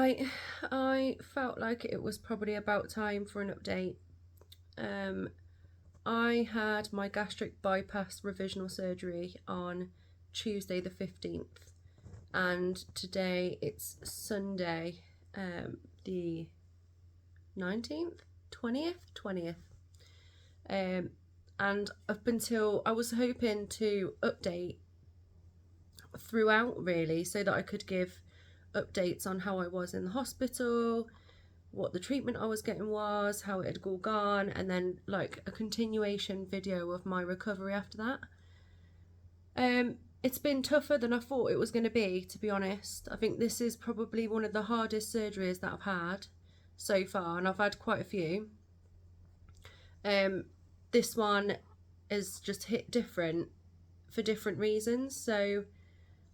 right, I felt like it was probably about time for an update. I had my gastric bypass revisional surgery on Tuesday the 15th, and today it's Sunday, the 19th, 20th. And up until I was hoping to update throughout, really, so that I could give updates on how I was in the hospital, what the treatment I was getting was, how it had all gone, and then like a continuation video of my recovery after that. It's been tougher than I thought it was going to be honest. I think this is probably one of the hardest surgeries that I've had so far, and I've had quite a few. This one is just hit different for different reasons. So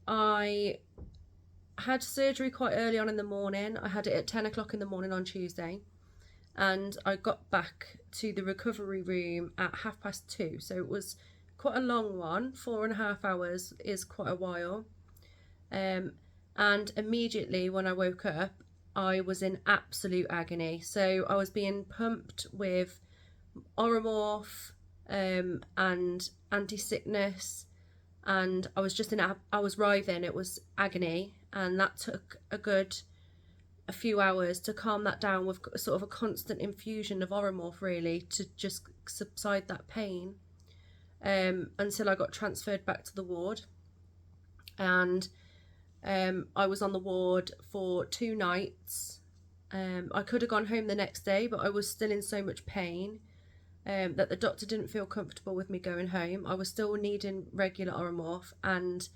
I had surgery quite early on in the morning. I had it at 10 o'clock in the morning on Tuesday, and I got back to the recovery room at 2:30. So it was quite a long one. 4.5 hours is quite a while. And immediately when I woke up, I was in absolute agony. So I was being pumped with Oromorph and anti-sickness, and I was I was writhing. It was agony, and that took a few hours to calm that down with sort of a constant infusion of Oromorph, really, to just subside that pain, until I got transferred back to the ward. And I was on the ward for 2 nights. I could have gone home the next day, but I was still in so much pain that the doctor didn't feel comfortable with me going home. I was still needing regular Oromorph, and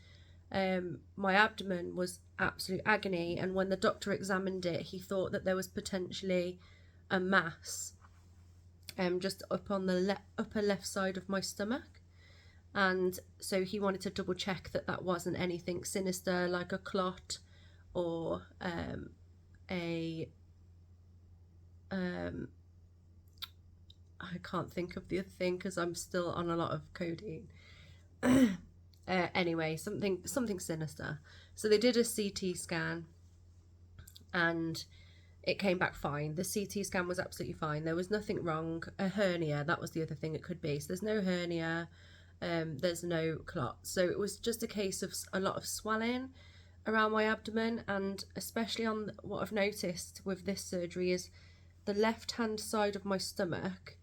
my abdomen was absolute agony. And when the doctor examined it, he thought that there was potentially a mass just up on the upper left side of my stomach. And so he wanted to double check that that wasn't anything sinister, like a clot or I can't think of the other thing because I'm still on a lot of codeine. Anyway, something sinister. So they did a CT scan, and it came back fine. The CT scan was absolutely fine. There was nothing wrong. A hernia, that was the other thing it could be. So there's no hernia, there's no clot. So it was just a case of a lot of swelling around my abdomen, and especially on what I've noticed with this surgery is the left hand side of my stomach,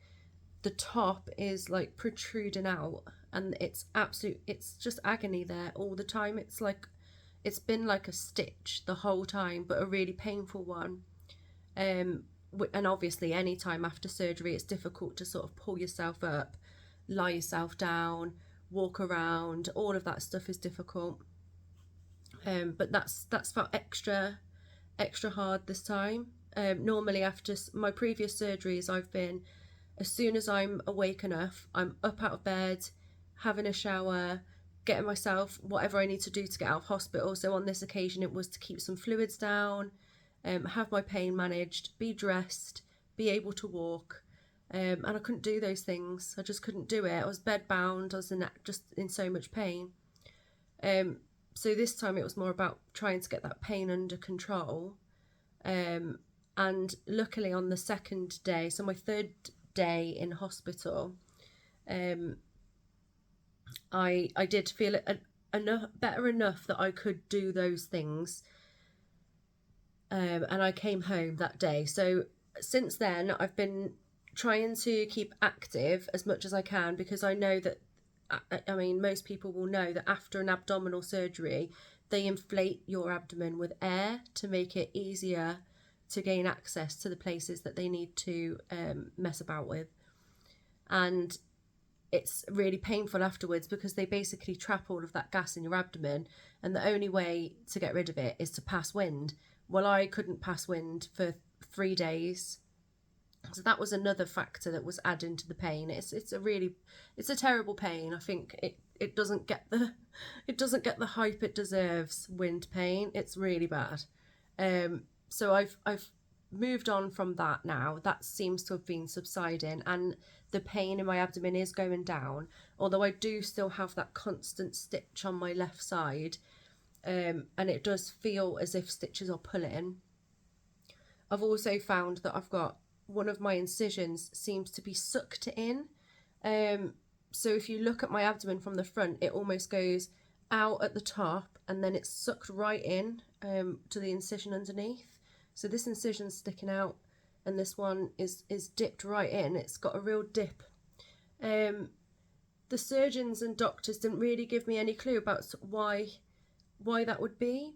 the top is like protruding out, and it's just agony there all the time. It's been like a stitch the whole time, but a really painful one. And obviously any time after surgery it's difficult to sort of pull yourself up, lie yourself down, walk around. All of that stuff is difficult. But that's felt extra hard this time. Normally after my previous surgeries, I've been, as soon as I'm awake enough, I'm up out of bed, having a shower, getting myself whatever I need to do to get out of hospital. So on this occasion it was to keep some fluids down, have my pain managed, be dressed, be able to walk, and I couldn't do those things. I just couldn't do it. I was bed bound. I was just in so much pain. So this time it was more about trying to get that pain under control. And luckily on the second day, so my third day in hospital, I did feel better enough that I could do those things, and I came home that day. So since then I've been trying to keep active as much as I can, because I know that, I mean, most people will know that after an abdominal surgery they inflate your abdomen with air to make it easier to gain access to the places that they need to mess about with. And it's really painful afterwards because they basically trap all of that gas in your abdomen, and the only way to get rid of it is to pass wind. Well, I couldn't pass wind for 3 days, so that was another factor that was adding to the pain. It's a terrible pain. I think it doesn't get the hype it deserves. Wind pain, it's really bad. So I've moved on from that now. That seems to have been subsiding, and the pain in my abdomen is going down, although I do still have that constant stitch on my left side, and it does feel as if stitches are pulling. I've also found that I've got one of my incisions seems to be sucked in. So if you look at my abdomen from the front, it almost goes out at the top and then it's sucked right in to the incision underneath. So this incision's sticking out and this one is dipped right in. It's got a real dip. The surgeons and doctors didn't really give me any clue about why that would be.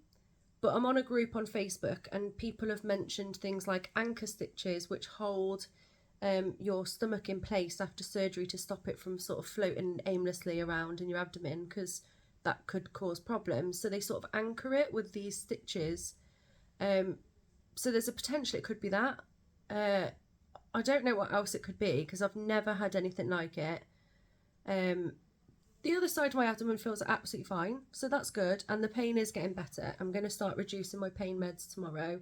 But I'm on a group on Facebook and people have mentioned things like anchor stitches, which hold your stomach in place after surgery to stop it from sort of floating aimlessly around in your abdomen, because that could cause problems. So they sort of anchor it with these stitches. So there's a potential it could be that. I don't know what else it could be because I've never had anything like it. The other side of my abdomen feels absolutely fine, so that's good, and the pain is getting better. I'm going to start reducing my pain meds tomorrow.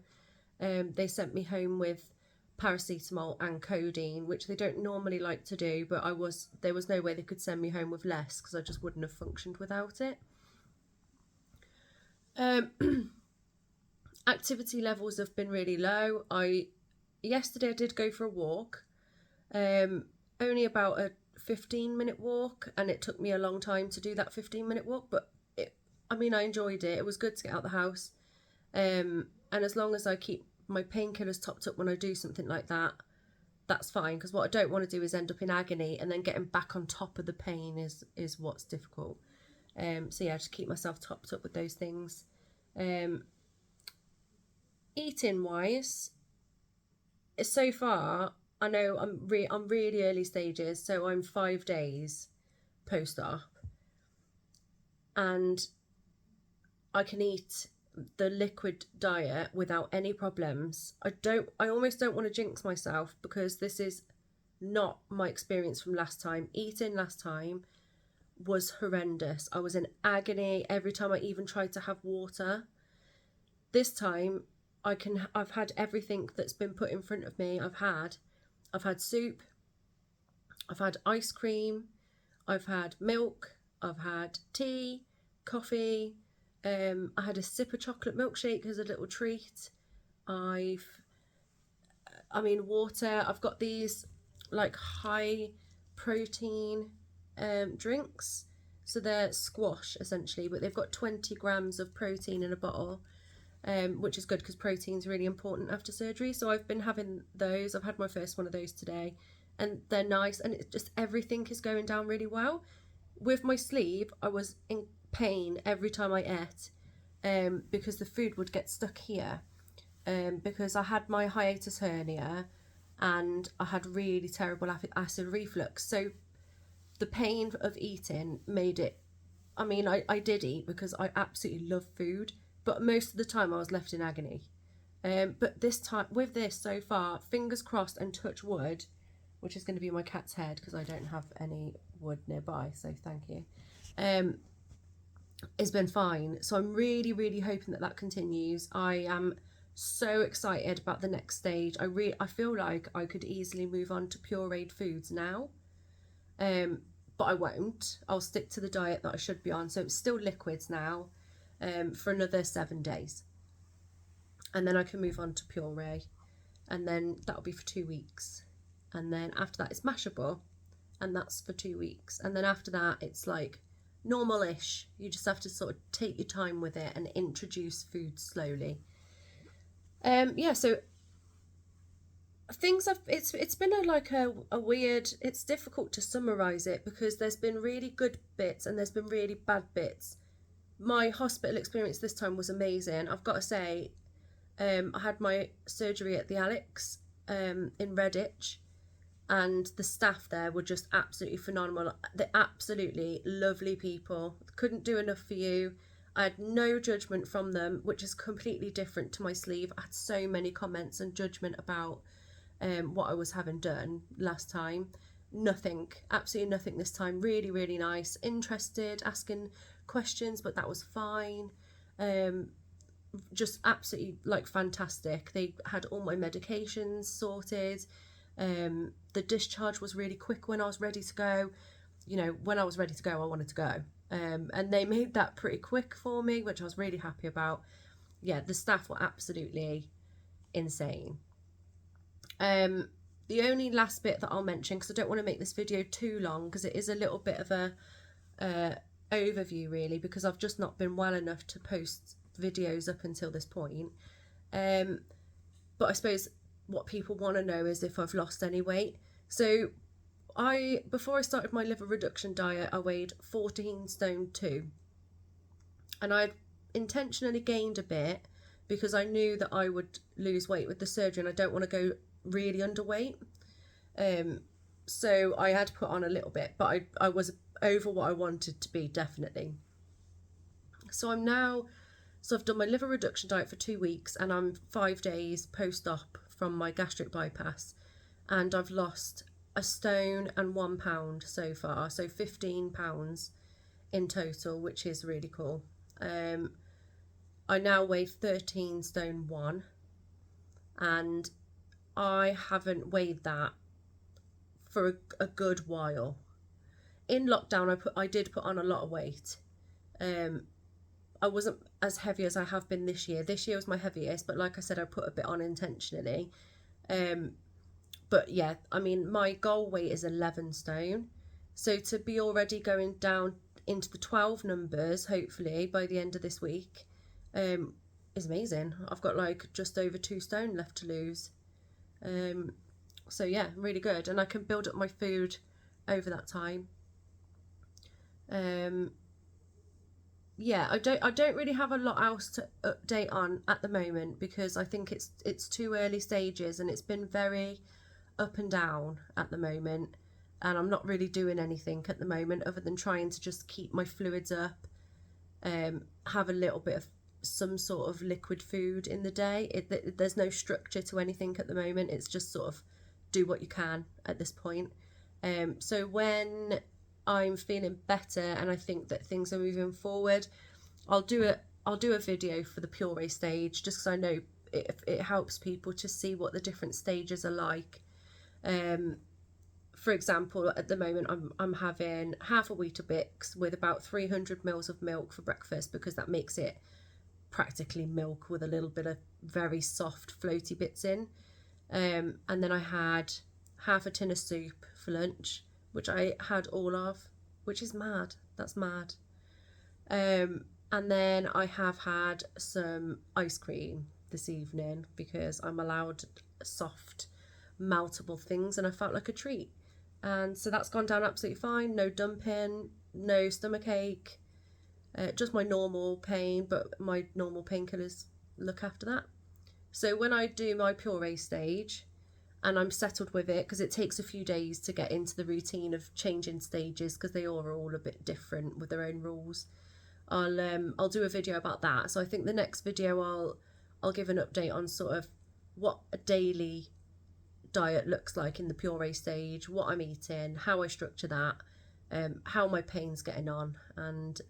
They sent me home with paracetamol and codeine, which they don't normally like to do, but there was no way they could send me home with less because I just wouldn't have functioned without it. Activity levels have been really low. Yesterday I did go for a walk, only about a 15-minute walk, and it took me a long time to do that 15-minute walk, but I enjoyed it. It was good to get out the house, and as long as I keep my painkillers topped up when I do something like that, that's fine, because what I don't want to do is end up in agony and then getting back on top of the pain is what's difficult. So yeah, just keep myself topped up with those things. Eating wise, so far I know I'm really early stages, so I'm 5 days post-op, and I can eat the liquid diet without any problems. I almost don't want to jinx myself because this is not my experience from last time. Eating last time was horrendous. I was in agony every time I even tried to have water. This time I've had everything that's been put in front of me. I've had soup, I've had ice cream, I've had milk, I've had tea, coffee, I had a sip of chocolate milkshake as a little treat. Water. I've got these like high protein drinks. So they're squash essentially, but they've got 20 grams of protein in a bottle. Which is good because protein is really important after surgery. So I've been having those. I've had my first one of those today, and they're nice, and it's just everything is going down really well. With my sleeve, I was in pain every time I ate, because the food would get stuck here, because I had my hiatus hernia and I had really terrible acid reflux. So the pain of eating made it, I did eat because I absolutely love food, but most of the time I was left in agony. But this time, with this so far, fingers crossed and touch wood, which is going to be my cat's head because I don't have any wood nearby, so thank you, it's been fine. So I'm really, really hoping that continues. I am so excited about the next stage. I feel like I could easily move on to pureed foods now, but I won't. I'll stick to the diet that I should be on. So it's still liquids now, for another 7 days, and then I can move on to puree, and then that'll be for 2 weeks, and then after that it's mashable, and that's for 2 weeks, and then after that it's like normal-ish. You just have to sort of take your time with it and introduce food slowly. So things have, it's been a weird, it's difficult to summarize it because there's been really good bits and there's been really bad bits. My hospital experience this time was amazing. I've got to say, I had my surgery at the Alex in Redditch, and the staff there were just absolutely phenomenal. They're absolutely lovely people. Couldn't do enough for you. I had no judgment from them, which is completely different to my sleeve. I had so many comments and judgment about what I was having done last time. Nothing, absolutely nothing this time. Really, really nice. Interested, asking questions, but that was fine. Just absolutely fantastic. They had all my medications sorted. The discharge was really quick when I was ready to go. When I was ready to go, I wanted to go. And they made that pretty quick for me, which I was really happy about. Yeah, the staff were absolutely insane. The only last bit that I'll mention, because I don't want to make this video too long, because it is a little bit of a overview really, because I've just not been well enough to post videos up until this point. But I suppose what people want to know is if I've lost any weight. So before I started my liver reduction diet, I weighed 14 stone 2, and I'd intentionally gained a bit because I knew that I would lose weight with the surgery, and I don't want to go really underweight. So I had put on a little bit, but I was over what I wanted to be, definitely. So I've done my liver reduction diet for 2 weeks, and I'm 5 days post-op from my gastric bypass, and I've lost 1 stone and 1 pound so far, so 15 pounds in total, which is really cool. I now weigh 13 stone 1, and I haven't weighed that for a good while. In lockdown, I did put on a lot of weight. I wasn't as heavy as I have been this year. This year was my heaviest, but like I said, I put a bit on intentionally. But yeah, I mean, my goal weight is 11 stone. So to be already going down into the 12 numbers, hopefully by the end of this week, is amazing. I've got like just over 2 stone left to lose. So yeah, really good. And I can build up my food over that time. Yeah, I don't really have a lot else to update on at the moment, because I think it's too early stages, and it's been very up and down at the moment, and I'm not really doing anything at the moment other than trying to just keep my fluids up, have a little bit of some sort of liquid food in the day. There's no structure to anything at the moment. It's just sort of do what you can at this point. So when I'm feeling better and I think that things are moving forward, I'll do a video for the puree stage, just because I know it helps people to see what the different stages are like. For example, at the moment I'm having half a Weetabix with about 300 mils of milk for breakfast, because that makes it practically milk with a little bit of very soft floaty bits in. And then I had half a tin of soup for lunch, which I had all of, which is mad. That's mad. And then I have had some ice cream this evening, because I'm allowed soft, maltable things, and I felt like a treat. And so that's gone down absolutely fine. No dumping, no stomach ache, just my normal pain, but my normal painkillers look after that. So when I do my puree stage, and I'm settled with it, because it takes a few days to get into the routine of changing stages, because they are all a bit different with their own rules, I'll do a video about that. So I think the next video I'll give an update on sort of what a daily diet looks like in the puree stage, what I'm eating, how I structure that, how my pain's getting on, and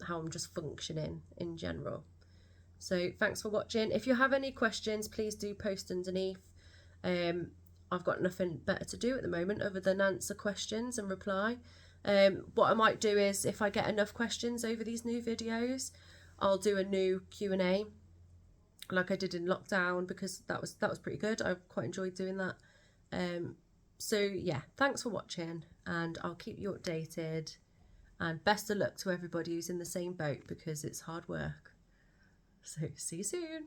how I'm just functioning in general. So thanks for watching. If you have any questions, please do post underneath. I've got nothing better to do at the moment other than answer questions and reply. What I might do is, if I get enough questions over these new videos, I'll do a new Q&A like I did in lockdown, because that was pretty good. I quite enjoyed doing that. So yeah, thanks for watching, and I'll keep you updated, and best of luck to everybody who's in the same boat, because it's hard work. So see you soon.